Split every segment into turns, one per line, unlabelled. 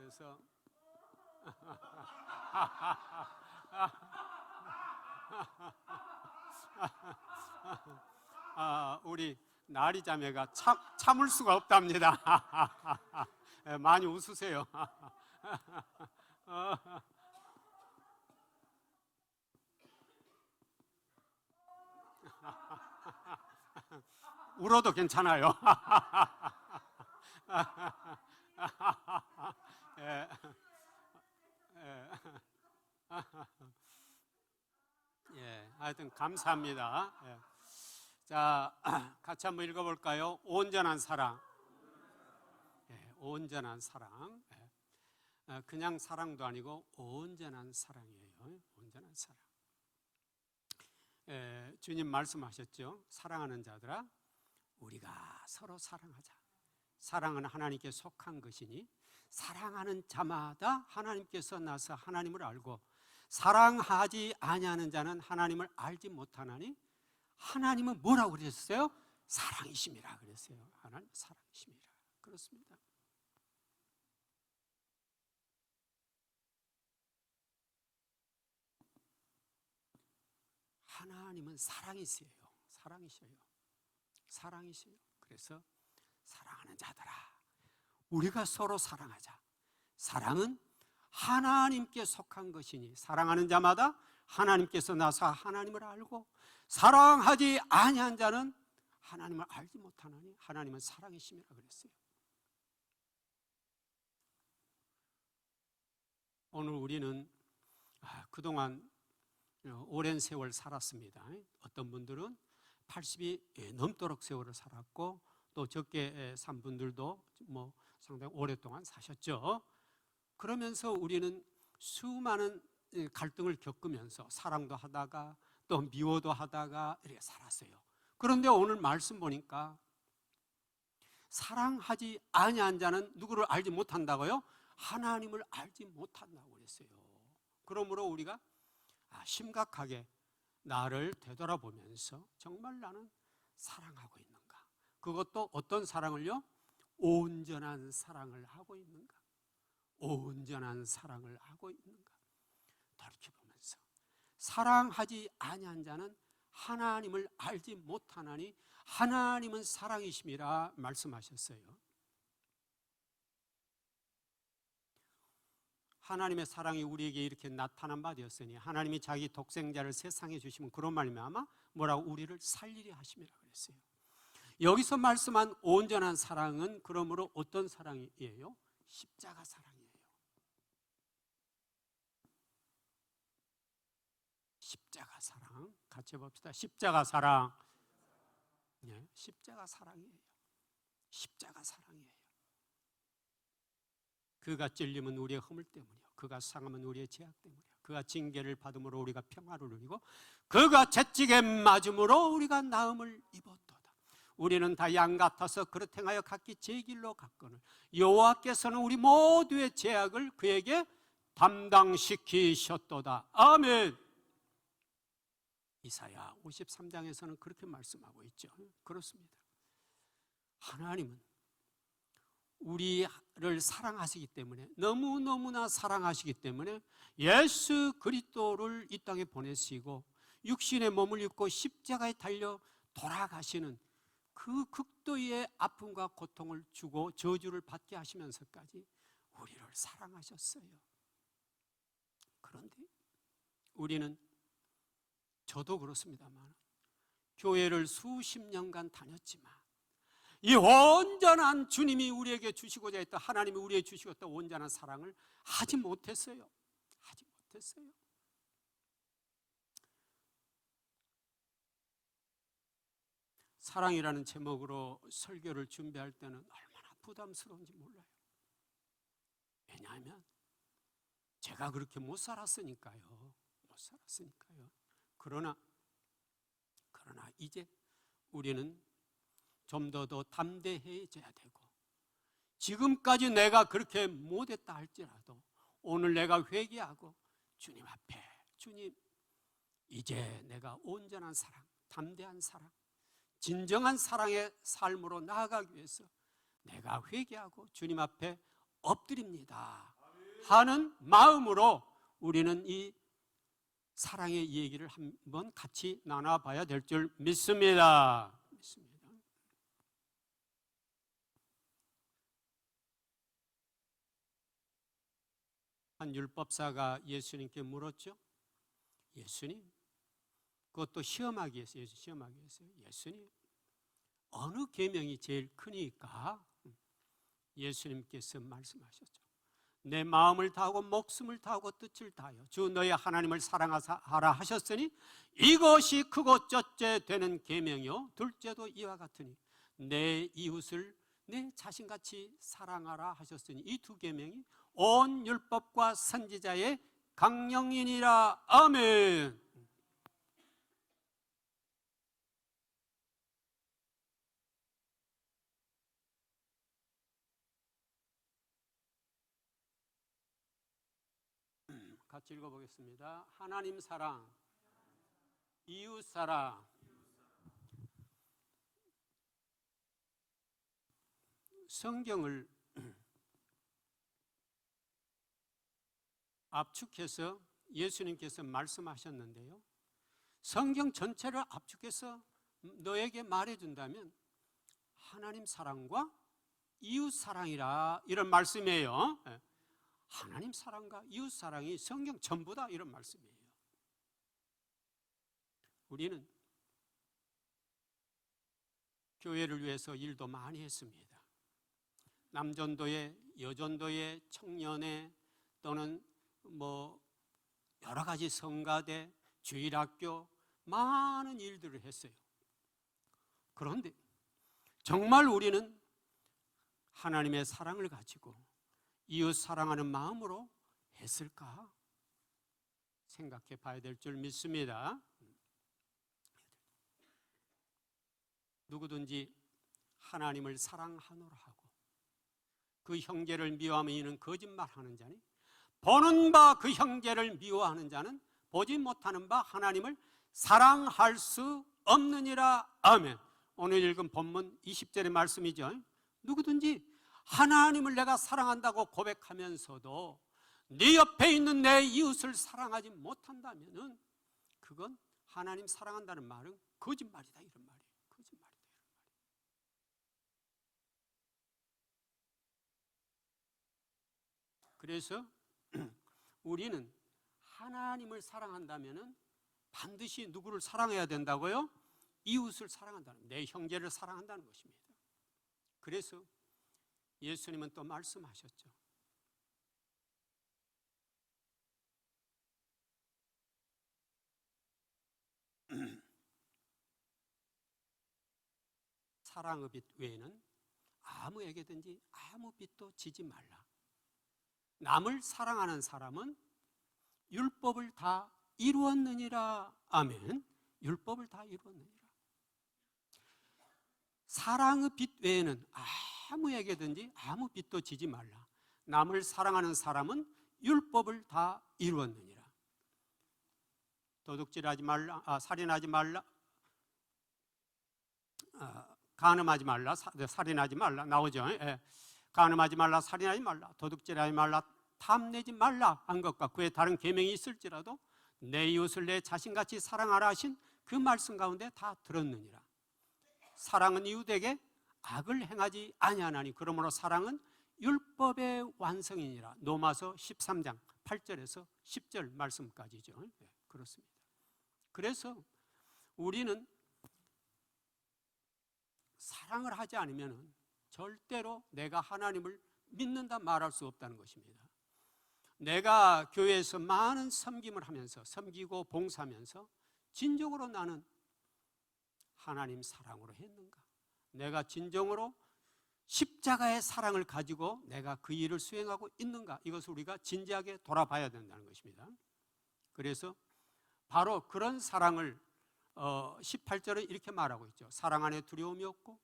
그래서 우리 나리 자매가 참을 수가 없답니다. 많이 웃으세요. 울어도 괜찮아요. 예. 예. 예, 하여튼 감사합니다. 예. 자, 같이 한번 읽어볼까요? 온전한 사랑. 예, 온전한 사랑. 예. 그냥 사랑도 아니고 온전한 사랑이에요. 온전한 사랑. 예, 주님 말씀하셨죠. 사랑하는 자들아, 우리가 서로 사랑하자. 사랑은 하나님께 속한 것이니 사랑하는 자마다 하나님께서 나서 하나님을 알고 사랑하지 아니하는 자는 하나님을 알지 못하나니 하나님은 뭐라고 그러셨어요? 사랑이심이라 그랬어요. 하나님 사랑이심이라. 그렇습니다. 하나님은 사랑이세요. 사랑이셔요. 사랑이셔요. 그래서 사랑하는 자들아, 우리가 서로 사랑하자. 사랑은 하나님께 속한 것이니 사랑하는 자마다 하나님께서 나서 하나님을 알고 사랑하지 아니한 자는 하나님을 알지 못하나니 하나님은 사랑이심이라 그랬어요. 오늘 우리는 그동안 오랜 세월 살았습니다. 어떤 분들은 80이 넘도록 세월을 살았고 또 적게 산 분들도 뭐 상당히 오랫동안 사셨죠. 그러면서 우리는 수많은 갈등을 겪으면서 사랑도 하다가 또 미워도 하다가 이렇게 살았어요. 그런데 오늘 말씀 보니까 사랑하지 아니한 자는 누구를 알지 못한다고요? 하나님을 알지 못한다고 그랬어요. 그러므로 우리가 심각하게 나를 되돌아보면서 정말 나는 사랑하고 있는가? 그것도 어떤 사랑을요? 온전한 사랑을 하고 있는가? 온전한 사랑을 하고 있는가? 돌이켜보면서 사랑하지 아니한 자는 하나님을 알지 못하나니 하나님은 사랑이심이라 말씀하셨어요. 하나님의 사랑이 우리에게 이렇게 나타난 바 되었으니 하나님이 자기 독생자를 세상에 주시면 그런 말이면 뭐라고 우리를 살리려 하심이라 그랬어요. 여기서 말씀한 온전한 사랑은 그러므로 어떤 사랑이에요? 십자가 사랑이에요. 십자가 사랑 같이 봅시다. 십자가 사랑. 네, 십자가 사랑이에요. 십자가 사랑이에요. 그가 찔림은 우리의 허물 때문이요 그가 상함은 우리의 죄악 때문이요 그가 징계를 받음으로 우리가 평화를 누리고 그가 채찍에 맞음으로 우리가 나음을 입었도다. 우리는 다 양 같아서 그릇 행하여 각기 제 길로 갔거늘 여호와께서는 우리 모두의 죄악을 그에게 담당시키셨도다. 아멘. 이사야 53장에서는 그렇게 말씀하고 있죠. 그렇습니다. 하나님은 우리를 사랑하시기 때문에 너무너무나 사랑하시기 때문에 예수 그리스도를 이 땅에 보내시고 육신의 몸을 입고 십자가에 달려 돌아가시는 그 극도의 아픔과 고통을 주고 저주를 받게 하시면서까지 우리를 사랑하셨어요. 그런데 우리는 저도 그렇습니다만 교회를 수십 년간 다녔지만 이 온전한 주님이 우리에게 주시고자 했던 하나님이 우리에게 주시고 했던 온전한 사랑을 하지 못했어요. 하지 못했어요. 사랑이라는 제목으로 설교를 준비할 때는 얼마나 부담스러운지 몰라요. 왜냐하면 제가 그렇게 못 살았으니까요. 못 살았으니까요. 그러나 이제 우리는 좀 더 담대해져야 되고 지금까지 내가 그렇게 못했다 할지라도 오늘 내가 회개하고 주님 앞에 주님 이제 내가 온전한 사랑, 담대한 사랑, 진정한 사랑의 삶으로 나아가기 위해서 내가 회개하고 주님 앞에 엎드립니다. 하는 마음으로 우리는 이 사랑의 얘기를 한번 같이 나눠봐야 될 줄 믿습니다. 한 율법사가 예수님께 물었죠. 예수님, 그것도 시험하기 위해서, 예수님, 어느 계명이 제일 크니까? 예수님께서 말씀하셨죠. 내 마음을 다하고 목숨을 다하고 뜻을 다하여 주 너의 하나님을 사랑하라 하셨으니 이것이 크고 첫째 되는 계명이요 둘째도 이와 같으니 내 이웃을 내 자신같이 사랑하라 하셨으니 이 두 계명이 온 율법과 선지자의 강령이니라. 아멘. 같이 읽어보겠습니다. 하나님 사랑, 이웃 사랑. 성경을 압축해서 예수님께서 말씀하셨는데요, 성경 전체를 압축해서 너에게 말해준다면 하나님 사랑과 이웃 사랑이라, 이런 말씀이에요. 하나님 사랑과 이웃 사랑이 성경 전부다, 이런 말씀이에요. 우리는 교회를 위해서 일도 많이 했습니다. 남전도회, 여전도회, 청년회, 또는 여러 가지 성가대, 주일학교, 많은 일들을 했어요. 그런데 정말 우리는 하나님의 사랑을 가지고 이웃 사랑하는 마음으로 했을까? 생각해 봐야 될 줄 믿습니다. 누구든지 하나님을 사랑하노라 하고 그 형제를 미워하며 이는 거짓말하는 자니 보는 바 그 형제를 미워하는 자는 보지 못하는 바 하나님을 사랑할 수 없느니라. 아멘. 오늘 읽은 본문 20절의 말씀이죠. 누구든지 하나님을 내가 사랑한다고 고백하면서도 네 옆에 있는 내 이웃을 사랑하지 못한다면 그건 하나님 사랑한다는 말은 거짓말이다, 이런 말이에요. 거짓말이다, 이런 말이에요. 그래서 우리는 하나님을 사랑한다면 반드시 누구를 사랑해야 된다고요? 이웃을 사랑한다는, 내 형제를 사랑한다는 것입니다. 그래서 예수님은 또 말씀하셨죠. 사랑의 빛 외에는 아무에게든지 아무 빛도 지지 말라. 남을 사랑하는 사람은 율법을 다 이루었느니라. 아멘. 율법을 다 이루었느니라. 사랑의 빛 외에는 아무에게든지 아무 빛도 지지 말라. 남을 사랑하는 사람은 율법을 다 이루었느니라. 도둑질하지 말라, 살인하지 말라, 간음하지 말라, 살인하지 말라 나오죠. 간음하지 말라, 살인하지 말라, 도둑질하지 말라, 탐내지 말라 한 것과 그의 다른 계명이 있을지라도 내 이웃을 내 자신같이 사랑하라 하신 그 말씀 가운데 다 들었느니라. 사랑은 이웃에게 악을 행하지 아니하나니 그러므로 사랑은 율법의 완성이니라. 로마서 13장 8절에서 10절 말씀까지죠. 그렇습니다. 그래서 우리는 사랑을 하지 않으면 절대로 내가 하나님을 믿는다 말할 수 없다는 것입니다. 내가 교회에서 많은 섬김을 하면서 섬기고 봉사하면서 진정으로 나는 하나님 사랑으로 했는가? 내가 진정으로 십자가의 사랑을 가지고 내가 그 일을 수행하고 있는가? 이것을 우리가 진지하게 돌아봐야 된다는 것입니다. 그래서 바로 그런 사랑을 18절에 이렇게 말하고 있죠. 사랑 안에 두려움이 없고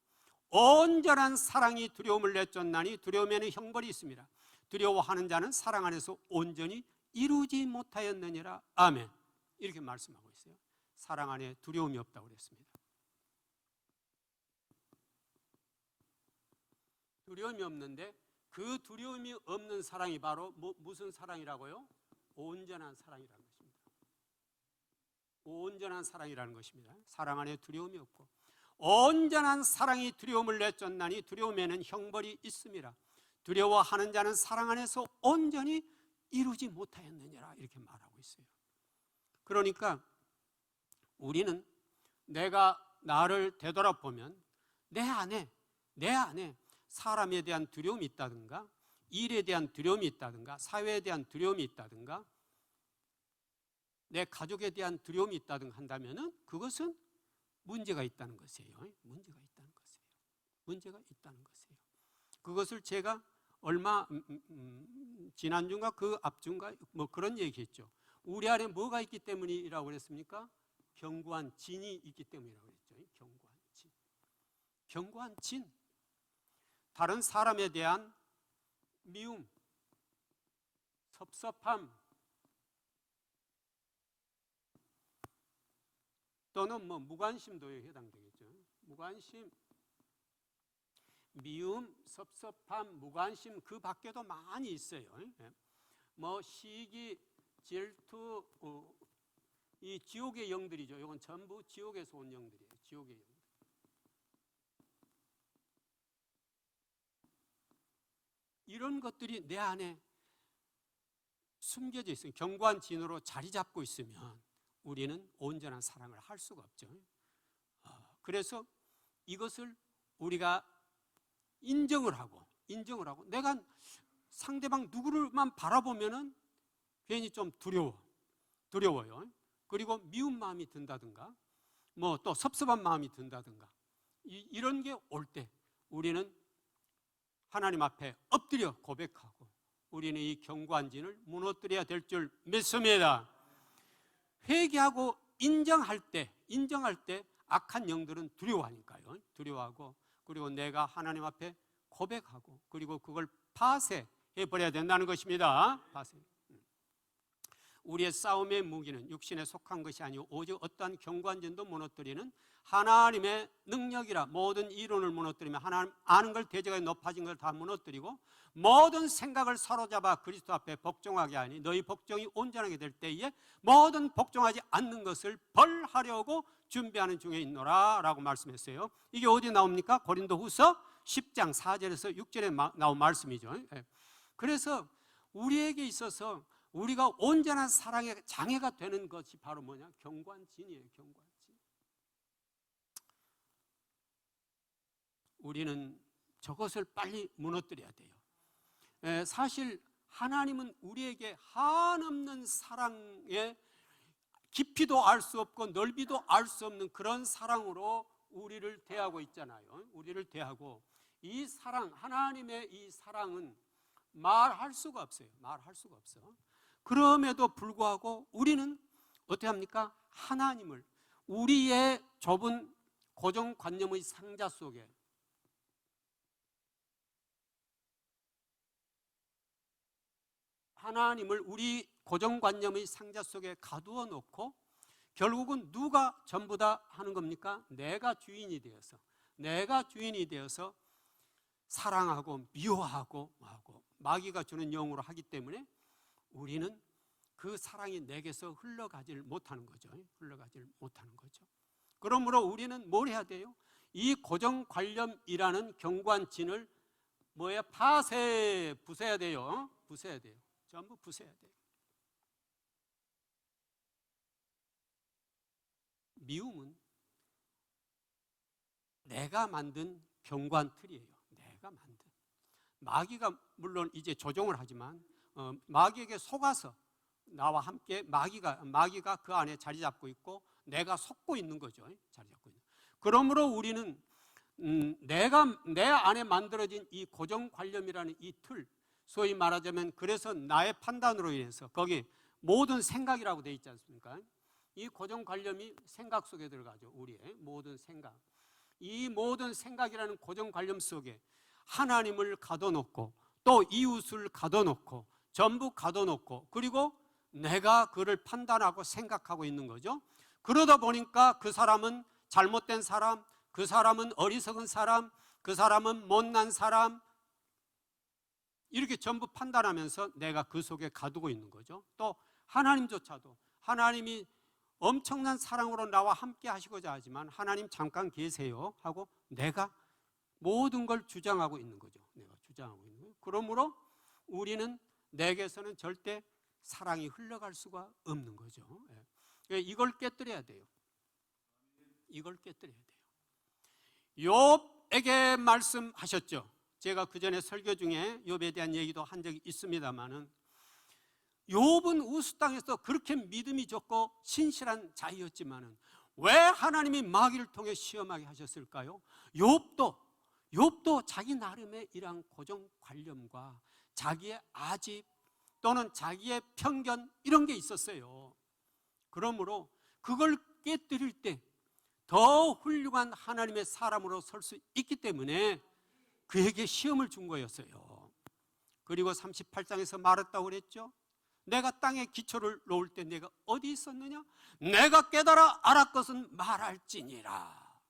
온전한 사랑이 두려움을 내쫓나니 두려움에는 형벌이 있습니다. 두려워하는 자는 사랑 안에서 온전히 이루지 못하였느니라. 아멘. 이렇게 말씀하고 있어요. 사랑 안에 두려움이 없다고 그랬습니다. 두려움이 없는데 그 두려움이 없는 사랑이 바로 무슨 사랑이라고요? 온전한 사랑이라는 것입니다. 온전한 사랑이라는 것입니다. 사랑 안에 두려움이 없고 온전한 사랑이 두려움을 내쫓나니 두려움에는 형벌이 있음이라. 두려워하는 자는 사랑 안에서 온전히 이루지 못하였느니라 이렇게 말하고 있어요. 그러니까 우리는 내가 나를 되돌아보면 내 안에 사람에 대한 두려움이 있다든가 일에 대한 두려움이 있다든가 사회에 대한 두려움이 있다든가 내 가족에 대한 두려움이 있다든가 한다면은 그것은 문제가 있다는 것이에요. 문제가 있다는 것이에요. 그것을 제가 얼마 지난주인가 그 앞주인가 뭐 그런 얘기했죠. 우리 안에 뭐가 있기 때문이라고 그랬습니까? 견고한 진이 있기 때문이라고 그랬죠. 견고한 진. 다른 사람에 대한 미움, 섭섭함 또는 뭐 무관심도에 해당되겠죠. 무관심, 미움, 섭섭함, 무관심 그 밖에도 많이 있어요. 뭐 시기, 질투, 이 지옥의 영들이죠. 이건 전부 지옥에서 온 영들이에요. 지옥의 영. 이런 것들이 내 안에 숨겨져 있어요. 견고한 진으로 자리 잡고 있으면 우리는 온전한 사랑을 할 수가 없죠. 그래서 이것을 우리가 인정을 하고 내가 상대방 누구를만 바라보면은 괜히 좀 두려워요. 그리고 미운 마음이 든다든가 뭐 또 섭섭한 마음이 든다든가 이런 게 올 때 우리는 하나님 앞에 엎드려 고백하고 우리는 이 견고한 진을 무너뜨려야 될 줄 믿습니다. 회개하고 인정할 때 악한 영들은 두려워하니까요. 두려워하고 그리고 내가 하나님 앞에 고백하고 그리고 그걸 파쇄해 버려야 된다는 것입니다. 파쇄. 우리의 싸움의 무기는 육신에 속한 것이 아니오 오직 어떠한 견고한 진도 무너뜨리는 하나님의 능력이라. 모든 이론을 무너뜨리면 하나님 아는 걸 대적하여 높아진 걸 다 무너뜨리고 모든 생각을 사로잡아 그리스도 앞에 복종하게 하니 너희 복종이 온전하게 될 때에 모든 복종하지 않는 것을 벌하려고 준비하는 중에 있노라 라고 말씀했어요. 이게 어디 나옵니까? 고린도후서 10장 4절에서 6절에 나온 말씀이죠. 그래서 우리에게 있어서 우리가 온전한 사랑의 장애가 되는 것이 바로 뭐냐? 견고한 진이에요. 견고한 진. 우리는 저것을 빨리 무너뜨려야 돼요. 사실 하나님은 우리에게 한없는 사랑의 깊이도 알 수 없고 넓이도 알 수 없는 그런 사랑으로 우리를 대하고 있잖아요. 우리를 대하고 이 사랑, 하나님의 이 사랑은 말할 수가 없어요. 말할 수가 없어. 그럼에도 불구하고 우리는 어떻게 합니까? 하나님을 우리의 좁은 고정관념의 상자 속에 하나님을 우리 고정관념의 상자 속에 가두어 놓고 결국은 누가 전부 다 하는 겁니까? 내가 주인이 되어서 사랑하고 미워하고 마귀가 주는 영으로 하기 때문에 우리는 그 사랑이 내게서 흘러가질 못하는 거죠. 그러므로 우리는 뭘 해야 돼요? 이 고정관념이라는 견고한 진을 부숴야 돼요. 전부 부숴야 돼요. 미움은 내가 만든 견고한 틀이에요. 내가 만든. 마귀가 물론 이제 조종을 하지만 마귀에게 속아서 나와 함께 마귀가 그 안에 자리 잡고 있고 내가 속고 있는 거죠. 자리 잡고 있는. 그러므로 우리는 내 안에 만들어진 이 고정관념이라는 이 틀, 소위 말하자면 그래서 나의 판단으로 인해서 거기 모든 생각이라고 되어 있지 않습니까? 이 고정관념이 생각 속에 들어가죠. 우리의 모든 생각. 이 모든 생각이라는 고정관념 속에 하나님을 가둬놓고 또 이웃을 가둬놓고 전부 가둬놓고 그리고 내가 그를 판단하고 생각하고 있는 거죠. 그러다 보니까 그 사람은 잘못된 사람, 그 사람은 어리석은 사람, 그 사람은 못난 사람, 이렇게 전부 판단하면서 내가 그 속에 가두고 있는 거죠. 또 하나님조차도 하나님이 엄청난 사랑으로 나와 함께 하시고자 하지만 하나님 잠깐 계세요 하고 내가 모든 걸 주장하고 있는 거죠. 내가 주장하고 있는 거예요. 그러므로 우리는 내게서는 절대 사랑이 흘러갈 수가 없는 거죠. 이걸 깨뜨려야 돼요. 이걸 깨뜨려야 돼요. 욥에게 말씀하셨죠. 제가 그 전에 설교 중에 욥에 대한 얘기도 한 적이 있습니다만은 욥은 우스 땅에서 그렇게 믿음이 좋고 신실한 자이었지만은 왜 하나님이 마귀를 통해 시험하게 하셨을까요? 욥도 자기 나름의 이러한 고정관념과 자기의 아집 또는 자기의 편견 이런 게 있었어요. 그러므로 그걸 깨뜨릴 때 더 훌륭한 하나님의 사람으로 설 수 있기 때문에 그에게 시험을 준 거였어요. 그리고 38장에서 말했다고 그랬죠. 내가 땅에 기초를 놓을 때 내가 어디 있었느냐? 내가 깨달아 알았것은 말할지니라.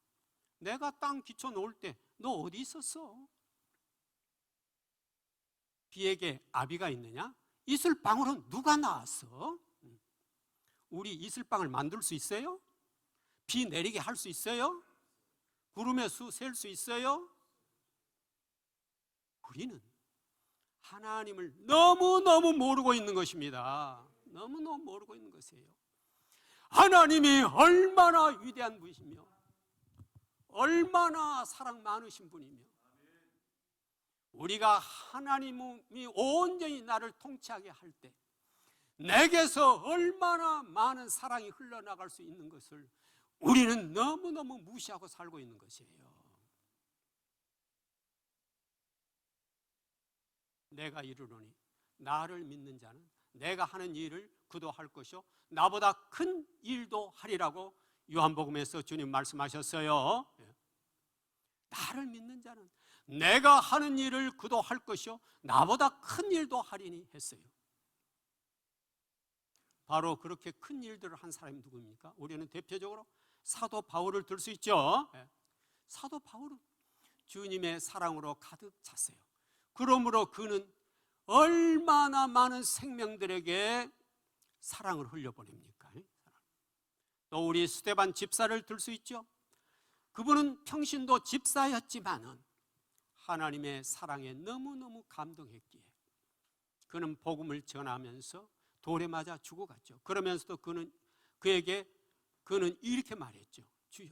내가 땅 기초 놓을 때 너 어디 있었어? 비에게 아비가 있느냐? 이슬방울은 누가 낳았어? 우리 이슬방울 만들 수 있어요? 비 내리게 할 수 있어요? 구름의 수 셀 수 있어요? 우리는 하나님을 너무너무 모르고 있는 것입니다. 너무너무 모르고 있는 것이에요. 하나님이 얼마나 위대한 분이시며 얼마나 사랑 많으신 분이며 우리가 하나님이 온전히 나를 통치하게 할 때 내게서 얼마나 많은 사랑이 흘러나갈 수 있는 것을 우리는 너무너무 무시하고 살고 있는 것이에요. 내가 이르노니 나를 믿는 자는 내가 하는 일을 그도 할 것이요 나보다 큰 일도 하리라고 요한복음에서 주님 말씀하셨어요. 나를 믿는 자는 내가 하는 일을 그도 할 것이요 나보다 큰 일도 하리니 했어요. 바로 그렇게 큰 일들을 한 사람이 누구입니까? 우리는 대표적으로 사도 바울을 들 수 있죠. 사도 바울은 주님의 사랑으로 가득 찼어요. 그러므로 그는 얼마나 많은 생명들에게 사랑을 흘려보냅니까? 또 우리 스데반 집사를 들 수 있죠. 그분은 평신도 집사였지만은 하나님의 사랑에 너무너무 감동했기에 그는 복음을 전하면서 돌에 맞아 죽어갔죠. 그러면서도 그는 이렇게 말했죠. 주여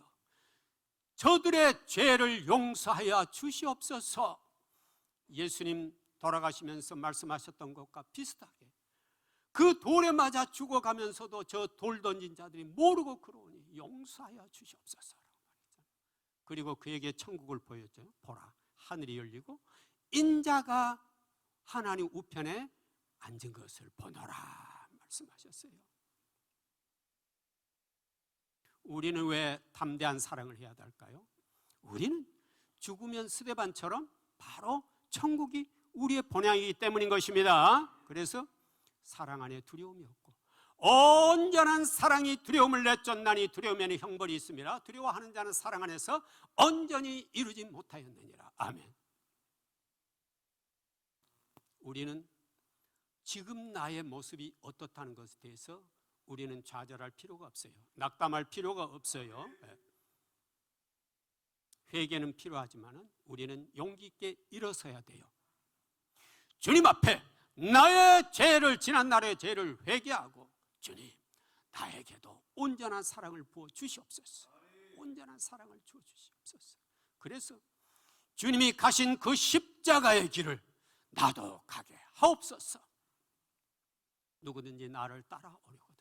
저들의 죄를 용서하여 주시옵소서. 예수님 돌아가시면서 말씀하셨던 것과 비슷하게 그 돌에 맞아 죽어가면서도 저 돌 던진 자들이 모르고 그러니 용서하여 주시옵소서라고 말했잖아요. 그리고 그에게 천국을 보였죠. 보라 하늘이 열리고 인자가 하나님 우편에 앉은 것을 보노라 말씀하셨어요. 우리는 왜 담대한 사랑을 해야 할까요? 우리는 죽으면 스데반처럼 바로 천국이 우리의 본향이기 때문인 것입니다. 그래서 사랑 안에 두려움이 없고 온전한 사랑이 두려움을 내쫓나니 두려움에는 형벌이 있습니다. 두려워하는 자는 사랑 안에서 온전히 이루지 못하였느니라. 아멘. 우리는 지금 나의 모습이 어떻다는 것에 대해서 우리는 좌절할 필요가 없어요. 낙담할 필요가 없어요. 회개는 필요하지만 우리는 용기 있게 일어서야 돼요. 주님 앞에 나의 죄를 지난 날의 죄를 회개하고 주님 나에게도 온전한 사랑을 부어 주시옵소서. 온전한 사랑을 주어 주시옵소서. 그래서 주님이 가신 그 십자가의 길을 나도 가게 하옵소서. 누구든지 나를 따라오려거든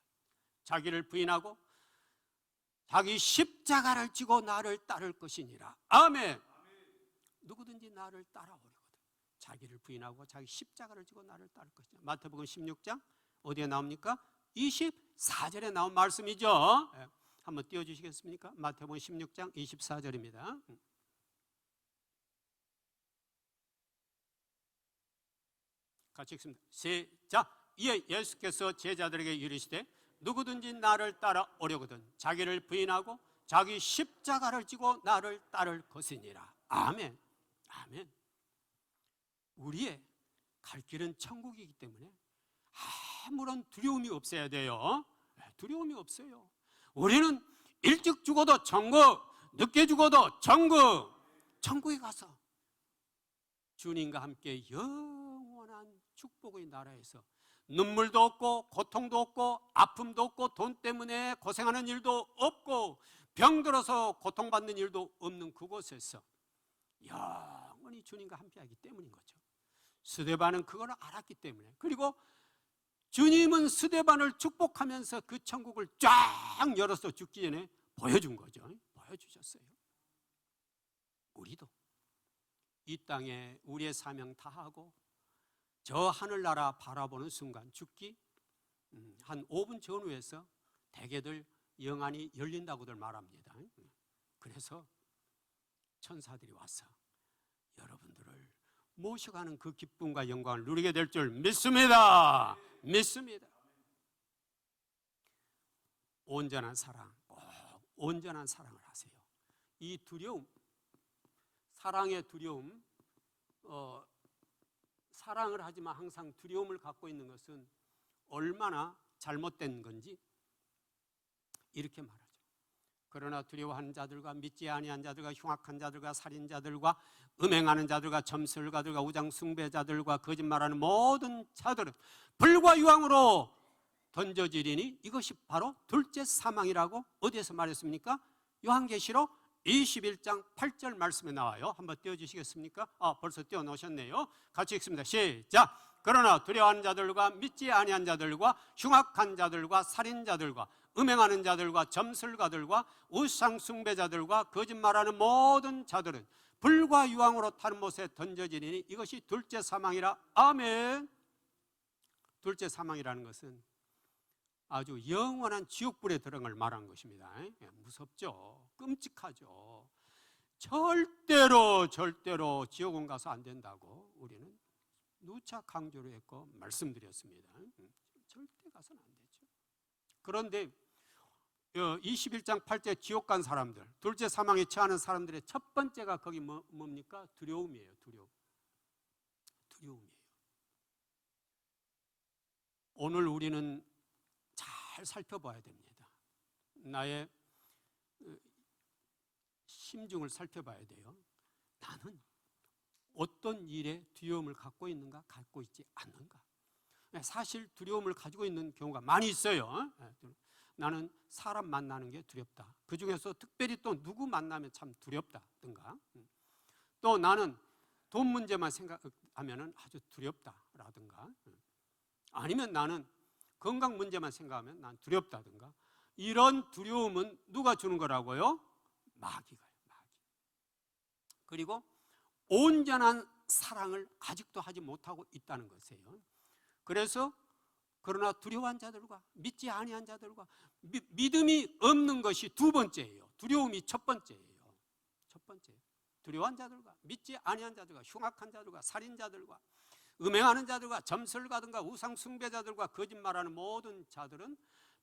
자기를 부인하고 자기 십자가를 지고 나를 따를 것이니라. 아멘. 누구든지 나를 따라오려거든 자기를 부인하고 자기 십자가를 지고 나를 따를 것이니라. 마태복음 16장 어디에 나옵니까? 24절에 나온 말씀이죠. 한번 띄워주시겠습니까? 마태복음 16장 24절입니다. 같이 읽습니다. 시작. 이에 예수께서 제자들에게 이르시되 누구든지 나를 따라오려거든 자기를 부인하고 자기 십자가를 지고 나를 따를 것이니라. 아멘. 아멘. 우리의 갈 길은 천국이기 때문에 아무런 두려움이 없어야 돼요. 두려움이 없어요. 우리는 일찍 죽어도 천국, 늦게 죽어도 천국, 천국에 가서 주님과 함께 영원한 축복의 나라에서 눈물도 없고 고통도 없고 아픔도 없고 돈 때문에 고생하는 일도 없고 병들어서 고통받는 일도 없는 그곳에서 영원히 주님과 함께하기 때문인 거죠. 스데반은 그걸 알았기 때문에, 그리고 주님은 스데반을 축복하면서 그 천국을 쫙 열어서 죽기 전에 보여준 거죠. 보여주셨어요. 우리도 이 땅에 우리의 사명 다하고 저 하늘나라 바라보는 순간 죽기 한 5분 전후에서 대개들 영안이 열린다고들 말합니다. 그래서 천사들이 와서 여러분들을 모셔가는 그 기쁨과 영광을 누리게 될 줄 믿습니다. 믿습니다. 온전한 사랑, 온전한 사랑을 하세요. 이 두려움, 사랑의 두려움, 사랑을 하지만 항상 두려움을 갖고 있는 것은 얼마나 잘못된 건지 이렇게 말하죠. 그러나 두려워하는 자들과 믿지 아니한 자들과 흉악한 자들과 살인자들과 음행하는 자들과 점술가들과 우상숭배자들과 거짓말하는 모든 자들은 불과 유황으로 던져지리니 이것이 바로 둘째 사망이라고 어디에서 말했습니까? 요한계시록 21장 8절 말씀에 나와요. 한번 띄워주시겠습니까? 벌써 띄워놓으셨네요. 같이 읽습니다. 시작. 그러나 두려워하는 자들과 믿지 아니한 자들과 흉악한 자들과 살인자들과 음행하는 자들과 점술가들과 우상숭배자들과 거짓말하는 모든 자들은 불과 유황으로 타는 못에 던져지리니 이것이 둘째 사망이라. 아멘. 둘째 사망이라는 것은 아주 영원한 지옥불에 들어간 걸 말한 것입니다. 무섭죠. 끔찍하죠. 절대로 지옥은 가서 안 된다고 우리는 누차 강조를 했고 말씀드렸습니다. 절대 가서는 안 되죠. 그런데 21장 8절 지옥 간 사람들, 둘째 사망에 처하는 사람들의 첫 번째가 거기 뭡니까? 두려움이에요. 두려움이에요. 오늘 우리는 잘 살펴봐야 됩니다. 나의 심중을 살펴봐야 돼요. 나는 어떤 일에 두려움을 갖고 있는가, 갖고 있지 않는가. 사실 두려움을 가지고 있는 경우가 많이 있어요. 나는 사람 만나는 게 두렵다. 그 중에서 특별히 또 누구 만나면 참 두렵다든가, 또 나는 돈 문제만 생각하면 아주 두렵다라든가, 아니면 나는 건강 문제만 생각하면 난 두렵다든가. 이런 두려움은 누가 주는 거라고요? 마귀가요. 마귀. 그리고 온전한 사랑을 아직도 하지 못하고 있다는 것이에요. 그래서 그러나 두려워한 자들과 믿지 아니한 자들과 믿음이 없는 것이 두 번째예요. 두려움이 첫 번째예요. 첫 번째. 두려워한 자들과 믿지 아니한 자들과 흉악한 자들과 살인자들과 음행하는 자들과 점술가든가 우상숭배자들과 거짓말하는 모든 자들은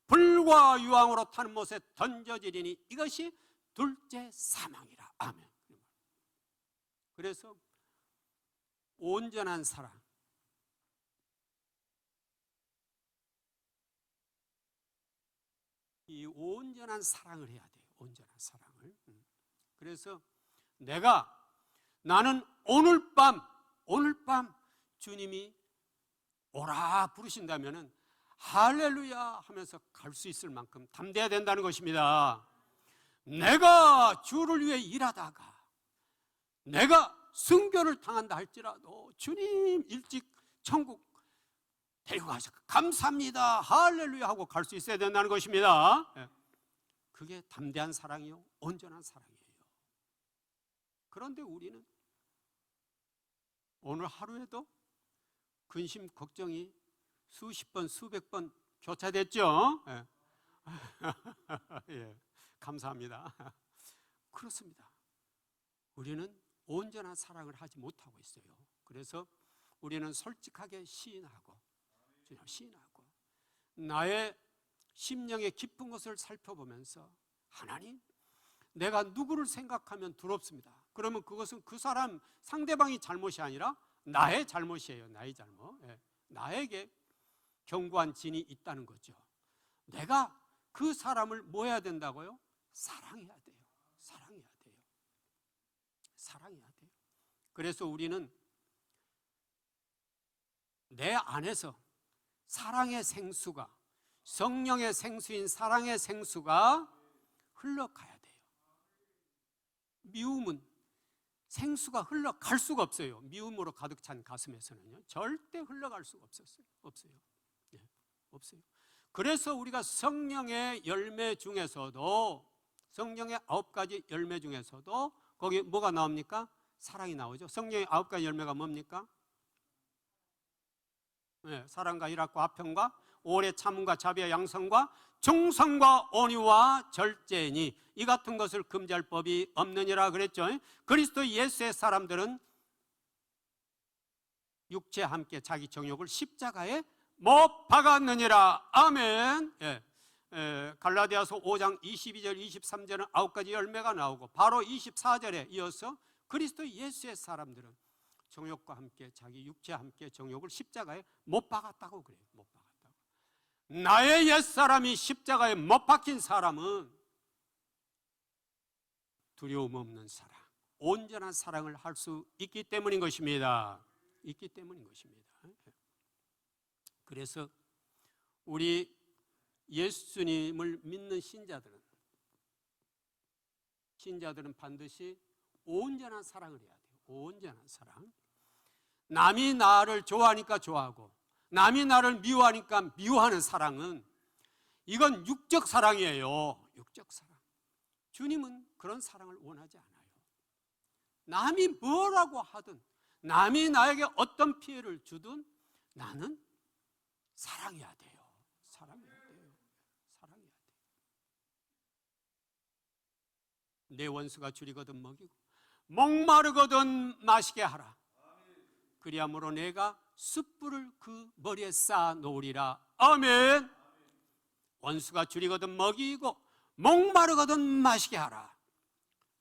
불과 유황으로 타는 못에 던져지리니 이것이 둘째 사망이라. 아멘. 그래서 온전한 사랑, 이 온전한 사랑을 해야 돼요. 온전한 사랑을. 그래서 나는 오늘 밤 주님이 오라 부르신다면은 할렐루야 하면서 갈 수 있을 만큼 담대해야 된다는 것입니다. 내가 주를 위해 일하다가 내가 순교를 당한다 할지라도 주님 일찍 천국 데리고 가셔서 감사합니다 할렐루야 하고 갈 수 있어야 된다는 것입니다. 그게 담대한 사랑이요, 온전한 사랑이에요. 그런데 우리는 오늘 하루에도 근심 걱정이 수십 번 수백 번 교차됐죠. 예, 감사합니다. 그렇습니다. 우리는 온전한 사랑을 하지 못하고 있어요. 그래서 우리는 솔직하게 시인하고 나의 심령의 깊은 것을 살펴보면서 하나님, 내가 누구를 생각하면 두렵습니다. 그러면 그것은 그 사람 상대방이 잘못이 아니라 나의 잘못이에요. 나의 잘못. 예. 나에게 견고한 진이 있다는 거죠. 내가 그 사람을 뭐 해야 된다고요? 사랑해야 돼요. 사랑해야 돼요. 사랑해야 돼요. 그래서 우리는 내 안에서 사랑의 생수가, 성령의 생수인 사랑의 생수가 흘러가야 돼요. 미움은 생수가 흘러갈 수가 없어요. 미움으로 가득 찬 가슴에서는요, 절대 흘러갈 수가 없어요. 네, 없어요. 그래서 우리가 성령의 열매 중에서도, 성령의 9가지 열매 중에서도 거기 뭐가 나옵니까? 사랑이 나오죠. 성령의 9가지 열매가 뭡니까? 네, 사랑과 희락과 화평과 오래 참음과 자비와 양성과 충성과 온유와 절제니 이 같은 것을 금지할 법이 없느니라 그랬죠. 그리스도 예수의 사람들은 육체와 함께 자기 정욕을 십자가에 못 박았느니라. 아멘. 예. 갈라디아서 5장 22절 23절은 9가지 열매가 나오고 바로 24절에 이어서 그리스도 예수의 사람들은 정욕과 함께 자기 육체와 함께 정욕을 십자가에 못 박았다고 그래요. 못 박았다고. 나의 옛사람이 십자가에 못 박힌 사람은 두려움 없는 사랑, 온전한 사랑을 할 수 있기 때문인 것입니다. 있기 때문인 것입니다. 그래서 우리 예수님을 믿는 신자들은 반드시 온전한 사랑을 해야 돼요. 온전한 사랑. 남이 나를 좋아하니까 좋아하고 남이 나를 미워하니까 미워하는 사랑은 이건 육적 사랑이에요. 육적 사랑. 주님은 그런 사랑을 원하지 않아요. 남이 뭐라고 하든 남이 나에게 어떤 피해를 주든 나는 사랑해야 돼요. 사랑해야 돼요. 사랑해야 돼요. 내 원수가 줄이거든 먹이고 목마르거든 마시게 하라. 그리함으로 내가 숯불을 그 머리에 쌓아 놓으리라. 아멘. 원수가 줄이거든 먹이고 목마르거든 마시게 하라.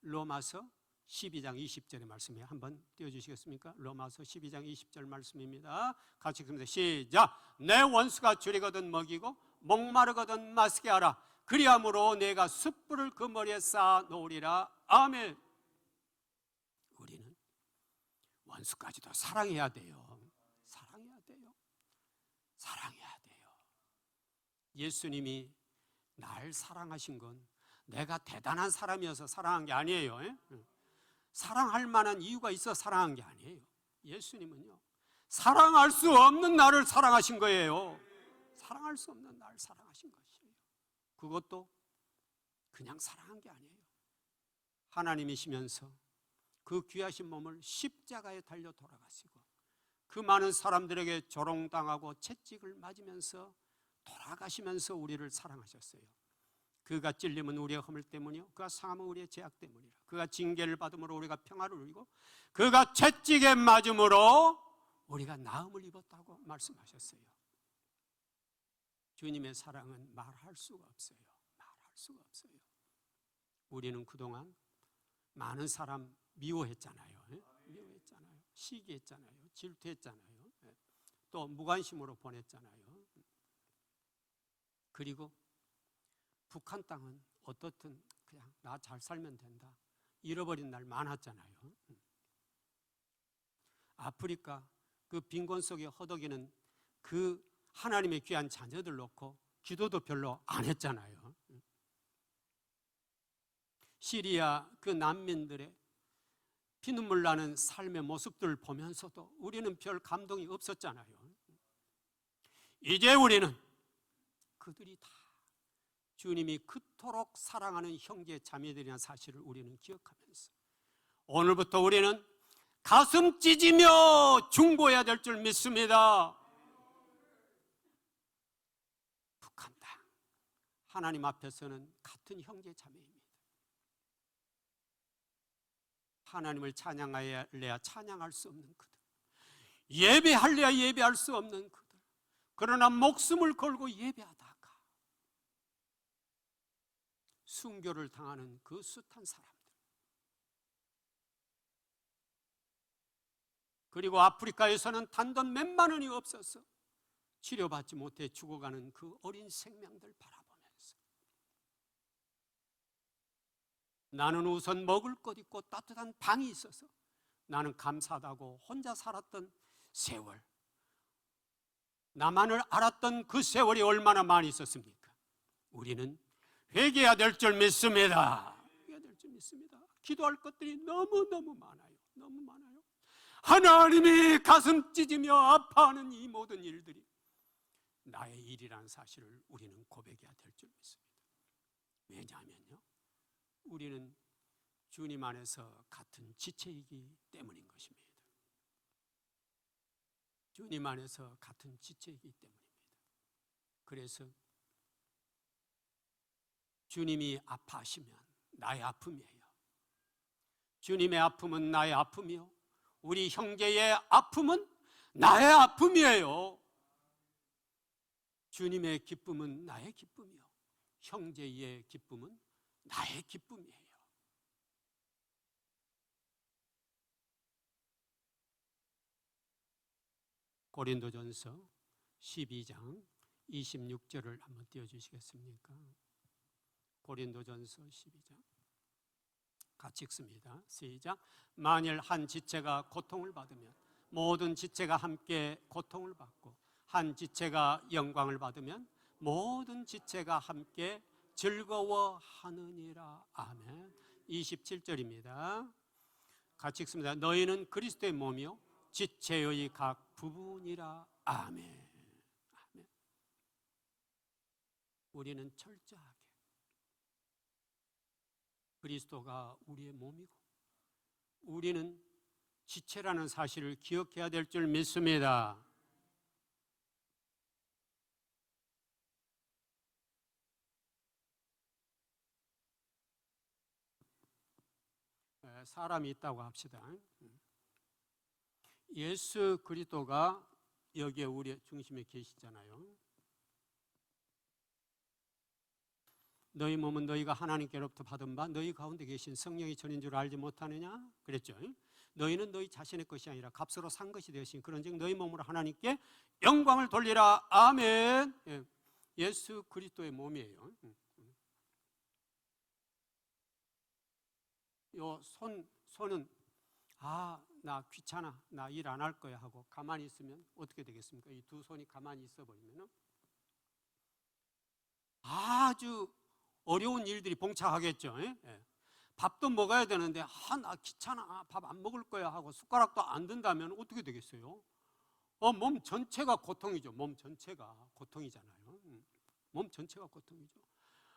로마서 12장 20절의 말씀이에요. 한번 띄워주시겠습니까? 로마서 12장 20절 말씀입니다. 같이 읽습니다. 시작. 내 원수가 줄이거든 먹이고 목마르거든 마시게 하라. 그리함으로 내가 숯불을 그 머리에 쌓아 놓으리라. 아멘. 우리는 원수까지도 사랑해야 돼요. 사랑해야 돼요. 사랑해야 돼요. 예수님이 날 사랑하신 건 내가 대단한 사람이어서 사랑한 게 아니에요. 사랑할 만한 이유가 있어 사랑한 게 아니에요. 예수님은요, 사랑할 수 없는 나를 사랑하신 거예요. 사랑할 수 없는 나를 사랑하신 것이에요. 그것도 그냥 사랑한 게 아니에요. 하나님이시면서 그 귀하신 몸을 십자가에 달려 돌아가시고 그 많은 사람들에게 조롱당하고 채찍을 맞으면서 돌아가시면서 우리를 사랑하셨어요. 그가 찔림은 우리의 허물 때문이요 그가 상함은 우리의 죄악 때문이라. 그가 징계를 받음으로 우리가 평화를 누리고 그가 채찍에 맞음으로 우리가 나음을 입었다고 말씀하셨어요. 주님의 사랑은 말할 수가 없어요. 말할 수가 없어요. 우리는 그동안 많은 사람 미워했잖아요. 미워했잖아요. 시기했잖아요. 질투했잖아요. 또 무관심으로 보냈잖아요. 그리고 북한 땅은 어떻든 그냥 나 잘 살면 된다, 잃어버린 날 많았잖아요. 아프리카 그 빈곤 속에 허덕이는 그 하나님의 귀한 자녀들 놓고 기도도 별로 안 했잖아요. 시리아 그 난민들의 피눈물 나는 삶의 모습들을 보면서도 우리는 별 감동이 없었잖아요. 이제 우리는 그들이 다 주님이 그토록 사랑하는 형제 자매들이라는 사실을 우리는 기억하면서 오늘부터 우리는 가슴 찢으며 중보해야 될 줄 믿습니다. 북한 땅 하나님 앞에서는 같은 형제 자매입니다. 하나님을 찬양해야 찬양할 수 없는 그들, 예배할래야 예배할 수 없는 그들, 그러나 목숨을 걸고 예배하다가 순교를 당하는 그 숱한 사람들, 그리고 아프리카에서는 단돈 몇만 원이 없어서 치료받지 못해 죽어가는 그 어린 생명들 바라보면서 나는 우선 먹을 것 있고 따뜻한 방이 있어서 나는 감사하다고 혼자 살았던 세월, 나만을 알았던 그 세월이 얼마나 많이 있었습니까? 우리는 회개해야 될 줄 믿습니다. 회개해야 될 줄 믿습니다. 기도할 것들이 너무너무 많아요. 너무 많아요. 하나님이 가슴 찢으며 아파하는 이 모든 일들이 나의 일이라는 사실을 우리는 고백해야 될 줄 믿습니다. 왜냐하면요, 우리는 주님 안에서 같은 지체이기 때문인 것입니다. 주님 안에서 같은 지체이기 때문입니다. 그래서 주님이 아파하시면 나의 아픔이에요. 주님의 아픔은 나의 아픔이요, 우리 형제의 아픔은 나의 아픔이에요. 주님의 기쁨은 나의 기쁨이요, 형제의 기쁨은 나의 기쁨이에요. 고린도전서 12장 26절을 한번 띄워주시겠습니까? 고린도전서 12장 같이 읽습니다. 시작. 만일 한 지체가 고통을 받으면 모든 지체가 함께 고통을 받고, 한 지체가 영광을 받으면 모든 지체가 함께 즐거워하느니라. 아멘. 27절입니다. 같이 읽습니다. 너희는 그리스도의 몸이요 지체의 각 부분이라. 아멘. 아멘. 우리는 철저하게 그리스도가 우리의 몸이고 우리는 지체라는 사실을 기억해야 될 줄 믿습니다. 사람이 있다고 합시다. 예수 그리스도가 여기에 우리 중심에 계시잖아요. 너희 몸은 너희가 하나님께로부터 받은 바 너희 가운데 계신 성령이 전인 줄 알지 못하느냐 그랬죠. 너희는 너희 자신의 것이 아니라 값으로 산 것이 되신, 그런즉 너희 몸으로 하나님께 영광을 돌리라. 아멘. 예수 그리스도의 몸이에요. 요 손은 나 귀찮아, 나 일 안 할 거야 하고 가만히 있으면 어떻게 되겠습니까? 이 두 손이 가만히 있어 버리면 아주 어려운 일들이 봉착하겠죠. 밥도 먹어야 되는데 나 귀찮아, 밥 안 먹을 거야 하고 숟가락도 안 든다면 어떻게 되겠어요? 몸 전체가 고통이죠. 몸 전체가 고통이잖아요. 몸 전체가 고통이죠.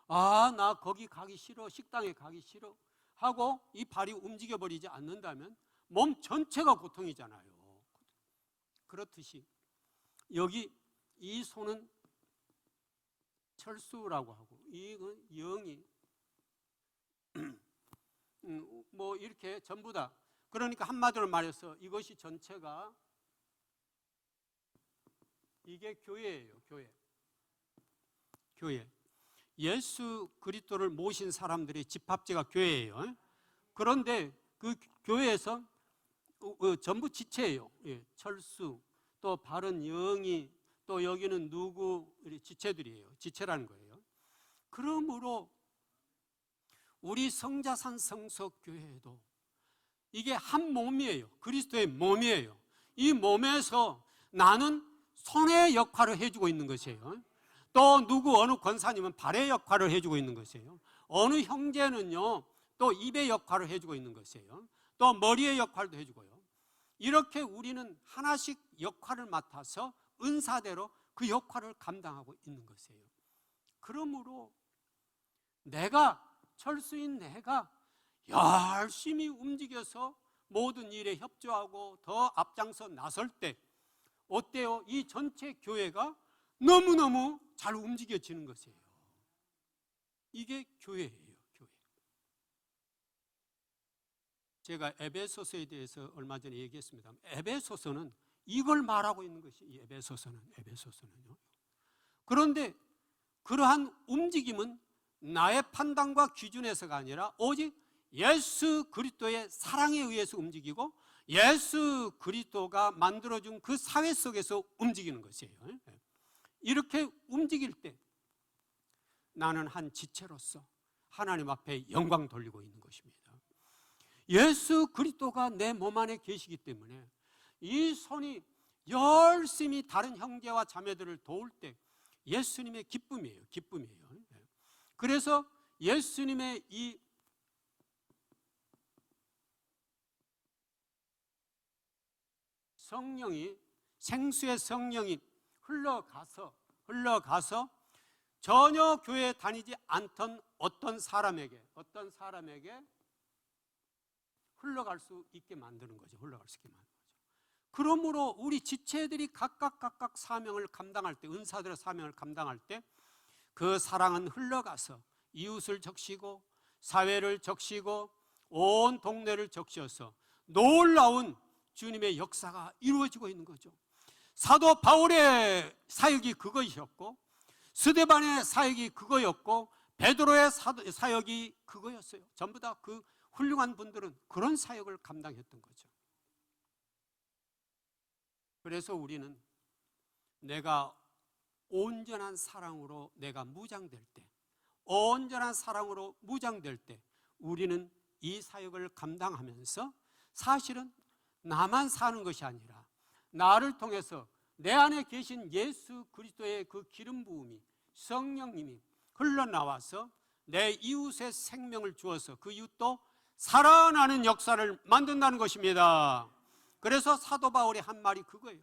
나 거기 가기 싫어, 식당에 가기 싫어 하고 이 발이 움직여 버리지 않는다면 몸 전체가 고통이잖아요. 그렇듯이 여기 이 손은 철수라고 하고 이건 영이 뭐 이렇게 전부 다, 그러니까 한마디로 말해서 이것이 전체가 이게 교회예요. 교회. 예수 그리스도를 모신 사람들의 집합지가 교회예요. 그런데 그 교회에서 전부 지체예요. 철수, 또 바른 영이, 또 여기는 누구 지체들이에요. 지체라는 거예요. 그러므로 우리 성자산 성석교회도 이게 한 몸이에요. 그리스도의 몸이에요. 이 몸에서 나는 손의 역할을 해주고 있는 것이에요. 또 어느 권사님은 발의 역할을 해주고 있는 것이에요. 어느 형제는요 또 입의 역할을 해주고 있는 것이에요. 또 머리의 역할도 해주고요. 이렇게 우리는 하나씩 역할을 맡아서 은사대로 그 역할을 감당하고 있는 것이에요. 그러므로 철수인 내가 열심히 움직여서 모든 일에 협조하고 더 앞장서 나설 때 어때요? 이 전체 교회가 너무너무 잘 움직여지는 것이에요. 이게 교회예요. 교회. 제가 에베소서에 대해서 얼마 전에 얘기했습니다. 에베소서는 이걸 말하고 있는 것이 에베소서는요. 그런데 그러한 움직임은 나의 판단과 기준에서가 아니라 오직 예수 그리스도의 사랑에 의해서 움직이고 예수 그리스도가 만들어준 그 사회 속에서 움직이는 것이에요. 이렇게 움직일 때 나는 한 지체로서 하나님 앞에 영광 돌리고 있는 것입니다. 예수 그리스도가 내 몸 안에 계시기 때문에 이 손이 열심히 다른 형제와 자매들을 도울 때 예수님의 기쁨이에요. 기쁨이에요. 그래서 예수님의 이 성령이, 생수의 성령이 흘러가서 전혀 교회에 다니지 않던 어떤 사람에게 흘러갈 수 있게 만드는 거죠. 흘러갈 수 있게 만드는 거죠. 그러므로 우리 지체들이 각각 사명을 감당할 때, 은사들의 사명을 감당할 때 그 사랑은 흘러가서 이웃을 적시고 사회를 적시고 온 동네를 적셔서 놀라운 주님의 역사가 이루어지고 있는 거죠. 사도 바울의 사역이 그것이었고, 스데반의 사역이 그거였고, 베드로의 사역이 그거였어요. 전부 다 그 훌륭한 분들은 그런 사역을 감당했던 거죠. 그래서 우리는 내가 온전한 사랑으로 내가 무장될 때, 온전한 사랑으로 무장될 때 우리는 이 사역을 감당하면서 사실은 나만 사는 것이 아니라 나를 통해서 내 안에 계신 예수 그리스도의 그 기름 부음이, 성령님이 흘러나와서 내 이웃의 생명을 주어서 그 이웃도 살아나는 역사를 만든다는 것입니다. 그래서 사도 바울이 한 말이 그거예요.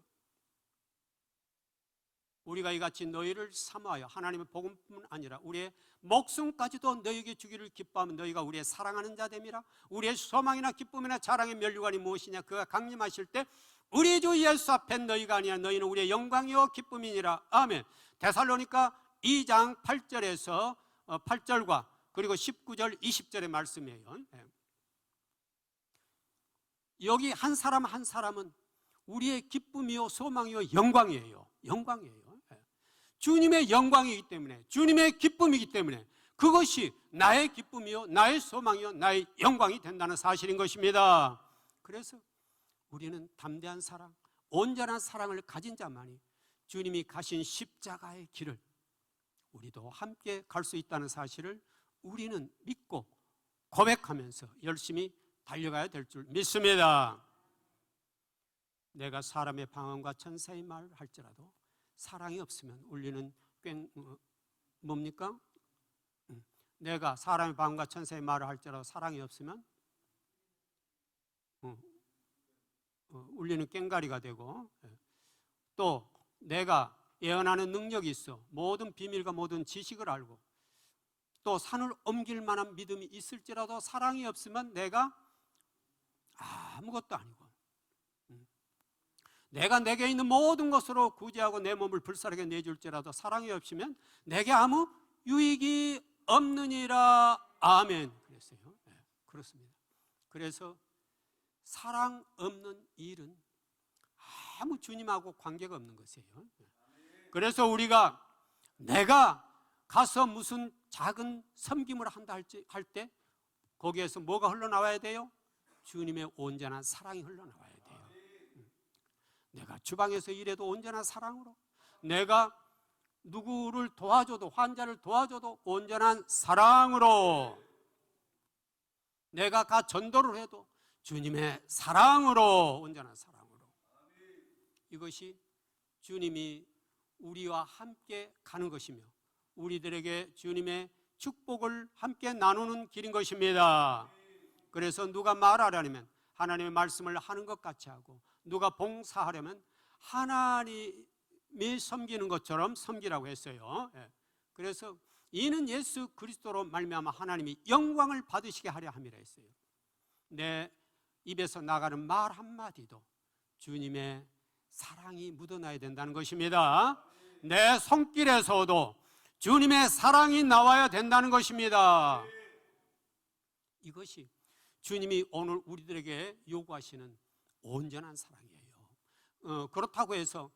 우리가 이같이 너희를 사모하여 하나님의 복음뿐 아니라 우리의 목숨까지도 너희에게 주기를 기뻐하면 너희가 우리의 사랑하는 자 됨이라. 우리의 소망이나 기쁨이나 자랑의 면류관이 무엇이냐? 그가 강림하실 때 우리 주 예수 앞에 너희가 아니라 너희는 우리의 영광이요 기쁨이니라. 아멘. 데살로니가 2장 8절에서 8절과 그리고 19절 20절의 말씀이에요. 여기 한 사람 한 사람은 우리의 기쁨이요 소망이요 영광이에요. 영광이에요. 주님의 영광이기 때문에, 주님의 기쁨이기 때문에 그것이 나의 기쁨이요 나의 소망이요 나의 영광이 된다는 사실인 것입니다. 그래서 우리는 담대한 사랑, 온전한 사랑을 가진 자만이 주님이 가신 십자가의 길을 우리도 함께 갈 수 있다는 사실을 우리는 믿고 고백하면서 열심히 달려가야 될 줄 믿습니다. 내가 사람의 방언과 천사의 말을 할지라도 사랑이 없으면 우리는 뭡니까? 내가 사람의 방언과 천사의 말을 할지라도 사랑이 없으면 울리는 꽹가리가 되고, 또 내가 예언하는 능력이 있어 모든 비밀과 모든 지식을 알고 또 산을 옮길 만한 믿음이 있을지라도 사랑이 없으면 내가 아무것도 아니고, 내가 내게 있는 모든 것으로 구제하고 내 몸을 불살하게 내줄지라도 사랑이 없으면 내게 아무 유익이 없느니라. 아멘. 그랬어요. 네, 그렇습니다. 그래서 사랑 없는 일은 아무 주님하고 관계가 없는 것이에요. 그래서 우리가 내가 가서 무슨 작은 섬김을 한다 할 때 거기에서 뭐가 흘러나와야 돼요? 주님의 온전한 사랑이 흘러나와야 돼요. 내가 주방에서 일해도 온전한 사랑으로, 내가 누구를 도와줘도, 환자를 도와줘도 온전한 사랑으로, 내가 전도를 해도 주님의 사랑으로, 온전한 사랑으로. 이것이 주님이 우리와 함께 가는 것이며 우리들에게 주님의 축복을 함께 나누는 길인 것입니다. 그래서 누가 말하려면 하나님의 말씀을 하는 것 같이 하고, 누가 봉사하려면 하나님이 섬기는 것처럼 섬기라고 했어요. 그래서 이는 예수 그리스도로 말미암아 하나님이 영광을 받으시게 하려 함이라 했어요. 내 입에서 나가는 말 한마디도 주님의 사랑이 묻어나야 된다는 것입니다. 내 손길에서도 주님의 사랑이 나와야 된다는 것입니다. 이것이 주님이 오늘 우리들에게 요구하시는 온전한 사랑이에요. 그렇다고 해서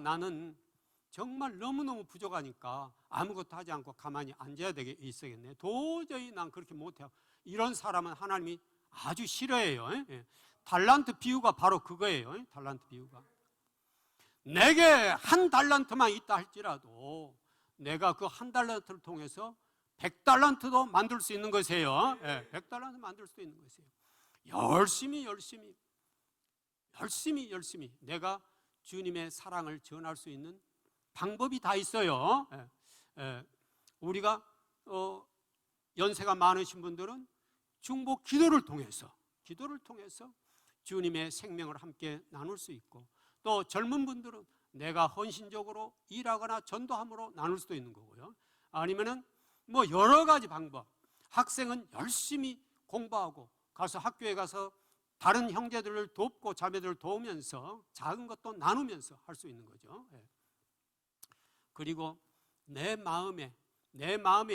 나는 정말 너무너무 부족하니까 아무것도 하지 않고 가만히 앉아야 있어야겠네, 도저히 난 그렇게 못해요, 이런 사람은 하나님이 아주 싫어해요. 달란트 비유가 바로 그거예요. 달란트 비유가. 내게 한 달란트만 있다 할지라도 내가 그 한 달란트를 통해서 100달란트도 만들 수 있는 것이에요. 100달란트 만들 수 있는 것이에요. 열심히 내가 주님의 사랑을 전할 수 있는 방법이 다 있어요. 우리가 연세가 많으신 분들은 중보 기도를 통해서 주님의 생명을 함께 나눌 수 있고, 또 젊은 분들은 내가 헌신적으로 일하거나 전도함으로 나눌 수도 있는 거고요. 아니면은 뭐 여러 가지 방법. 학생은 열심히 공부하고 가서 학교에 가서 다른 형제들을 돕고 자매들을 도우면서 작은 것도 나누면서 할 수 있는 거죠. 그리고 내 마음에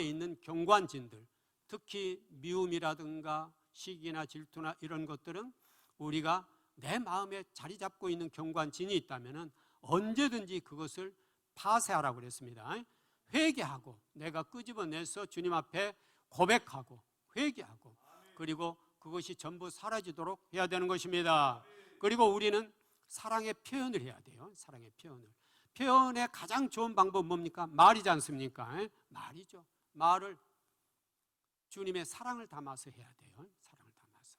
있는 경관진들, 특히 미움이라든가 시기나 질투나 이런 것들은 우리가 내 마음에 자리 잡고 있는 경관진이 있다면 언제든지 그것을 파쇄하라고 그랬습니다. 회개하고 내가 끄집어내서 주님 앞에 고백하고 회개하고, 그리고 그것이 전부 사라지도록 해야 되는 것입니다. 그리고 우리는 사랑의 표현을 해야 돼요. 사랑의 표현의 가장 좋은 방법은 뭡니까? 말이지 않습니까? 말이죠. 말을 주님의 사랑을 담아서 해야 돼요. 사랑을 담아서.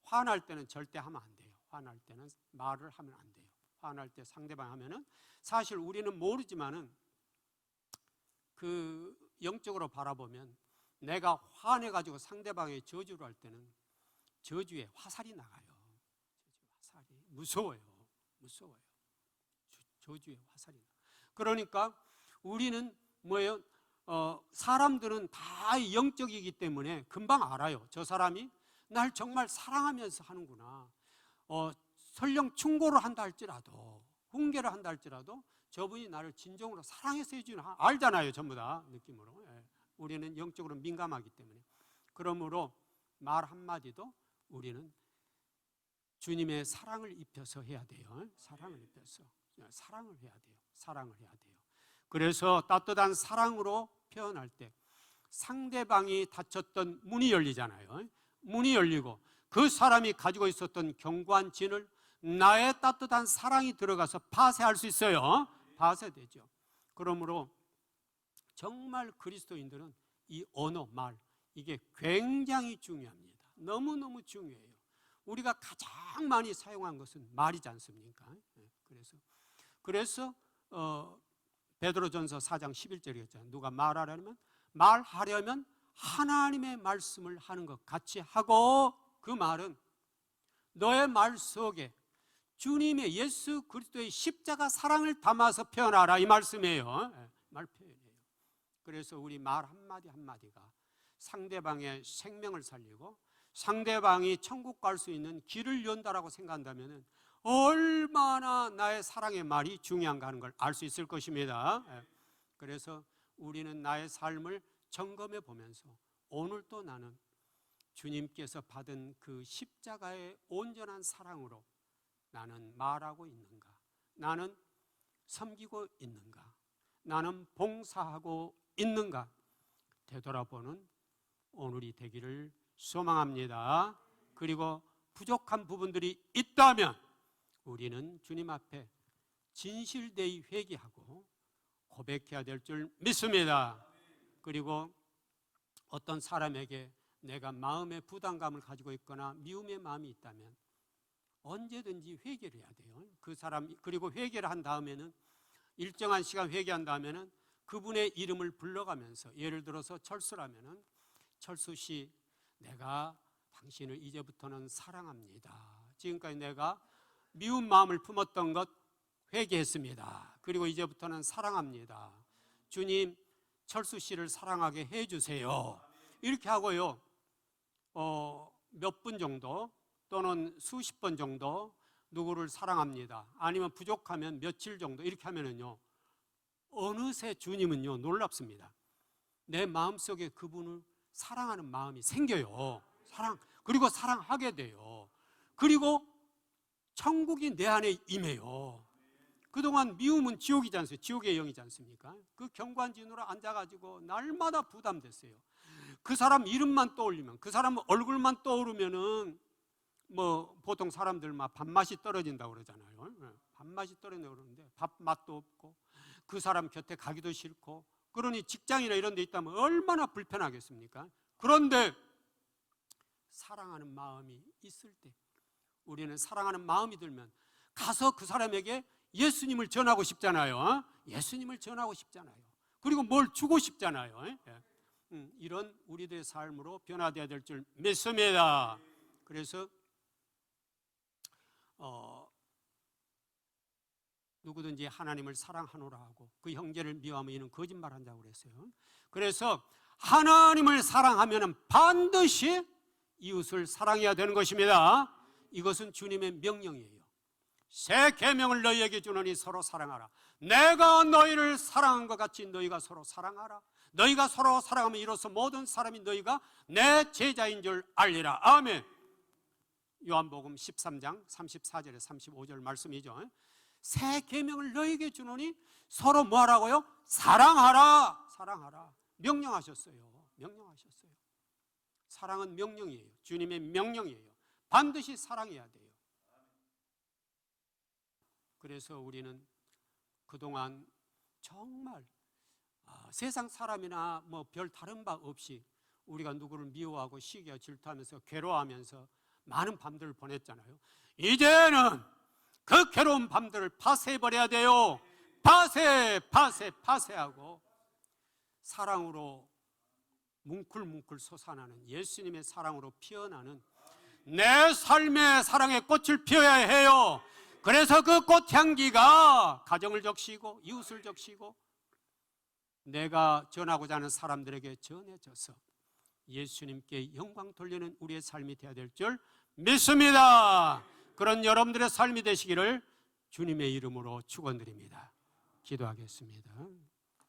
화날 때는 절대 하면 안 돼요. 화날 때는 말을 하면 안 돼요. 화날 때 상대방 하면은 사실 우리는 모르지만은 그 영적으로 바라보면 내가 화내가지고 상대방의 저주를 할 때는 저주에 화살이 나가요. 화살이 무서워요. 저주에 화살이 나. 그러니까 우리는 뭐예요? 사람들은 다 영적이기 때문에 금방 알아요. 저 사람이 날 정말 사랑하면서 하는구나. 설령 충고를 한다 할지라도, 훈계를 한다 할지라도 저분이 나를 진정으로 사랑해서 해주는, 알잖아요. 전부 다 느낌으로. 우리는 영적으로 민감하기 때문에. 그러므로 말 한마디도 우리는 주님의 사랑을 입혀서 해야 돼요. 사랑을 해야 돼요. 그래서 따뜻한 사랑으로 표현할 때 상대방이 닫혔던 문이 열리잖아요. 문이 열리고 그 사람이 가지고 있었던 경관진을 나의 따뜻한 사랑이 들어가서 파쇄할 수 있어요. 파쇄되죠. 그러므로 정말 그리스도인들은 이 언어, 말, 이게 굉장히 중요합니다. 너무너무 중요해요. 우리가 가장 많이 사용한 것은 말이지 않습니까? 그래서 베드로전서 4장 11절이었잖아요. 누가 말하려면 하나님의 말씀을 하는 것 같이 하고, 그 말은 너의 말 속에 주님의 예수 그리스도의 십자가 사랑을 담아서 표현하라, 이 말씀이에요. 말 표현이에요. 그래서 우리 말 한마디 한마디가 상대방의 생명을 살리고 상대방이 천국 갈 수 있는 길을 연다라고 생각한다면 얼마나 나의 사랑의 말이 중요한가 하는 걸 알 수 있을 것입니다. 그래서 우리는 나의 삶을 점검해 보면서 오늘 또 나는 주님께서 받은 그 십자가의 온전한 사랑으로 나는 말하고 있는가? 나는 섬기고 있는가? 나는 봉사하고 있는가? 되돌아보는 오늘이 되기를 소망합니다. 그리고 부족한 부분들이 있다면 우리는 주님 앞에 진실되이 회개하고 고백해야 될 줄 믿습니다. 그리고 어떤 사람에게 내가 마음의 부담감을 가지고 있거나 미움의 마음이 있다면 언제든지 회개를 해야 돼요. 그 사람, 그리고 회개를 한 다음에는 일정한 시간 회개한 다음에는 그분의 이름을 불러가면서, 예를 들어서 철수라면은 철수 씨, 내가 당신을 이제부터는 사랑합니다. 지금까지 내가 미운 마음을 품었던 것 회개했습니다. 그리고 이제부터는 사랑합니다. 주님, 철수 씨를 사랑하게 해주세요. 이렇게 하고요, 몇 분 정도 또는 수십 번 정도 누구를 사랑합니다. 아니면 부족하면 며칠 정도 이렇게 하면은요, 어느새 주님은요 놀랍습니다. 내 마음속에 그분을 사랑하는 마음이 생겨요. 그리고 사랑하게 돼요. 그리고 천국이 내 안에 임해요. 그동안 미움은 지옥이지 않습니까? 지옥의 영이지 않습니까? 그 경관진으로 앉아가지고 날마다 부담됐어요. 그 사람 이름만 떠올리면, 그 사람 얼굴만 떠오르면은 뭐 보통 사람들 막 밥맛이 떨어진다고 그러잖아요. 밥맛이 떨어진다고 그러는데 밥맛도 없고 그 사람 곁에 가기도 싫고, 그러니 직장이나 이런 데 있다면 얼마나 불편하겠습니까? 그런데 사랑하는 마음이 있을 때, 우리는 사랑하는 마음이 들면 가서 그 사람에게 예수님을 전하고 싶잖아요. 예수님을 전하고 싶잖아요. 그리고 뭘 주고 싶잖아요. 이런 우리들의 삶으로 변화되어야 될 줄 믿습니다. 그래서 누구든지 하나님을 사랑하노라 하고 그 형제를 미워하면 이는 거짓말한다고 그랬어요. 그래서 하나님을 사랑하면 반드시 이웃을 사랑해야 되는 것입니다. 이것은 주님의 명령이에요. 새 계명을 너희에게 주노니 서로 사랑하라. 내가 너희를 사랑한 것 같이 너희가 서로 사랑하라. 너희가 서로 사랑하면 이로써 모든 사람이 너희가 내 제자인 줄 알리라. 아멘. 요한복음 13장 34절에 35절 말씀이죠. 새 계명을 너희에게 주노니 서로 뭐하라고요? 사랑하라. 사랑하라. 명령하셨어요. 명령하셨어요. 사랑은 명령이에요. 주님의 명령이에요. 반드시 사랑해야 돼요. 그래서 우리는 그동안 정말 세상 사람이나 뭐 별 다른 바 없이 우리가 누구를 미워하고 시기하고 질투하면서 괴로워하면서 많은 밤들을 보냈잖아요. 이제는 그 괴로운 밤들을 파쇄해버려야 돼요. 파쇄하고 사랑으로 뭉클뭉클 솟아나는 예수님의 사랑으로 피어나는 내 삶의 사랑의 꽃을 피워야 해요. 그래서 그 꽃향기가 가정을 적시고 이웃을 적시고 내가 전하고자 하는 사람들에게 전해져서 예수님께 영광 돌리는 우리의 삶이 되어야 될 줄 믿습니다. 그런 여러분들의 삶이 되시기를 주님의 이름으로 축원드립니다. 기도하겠습니다.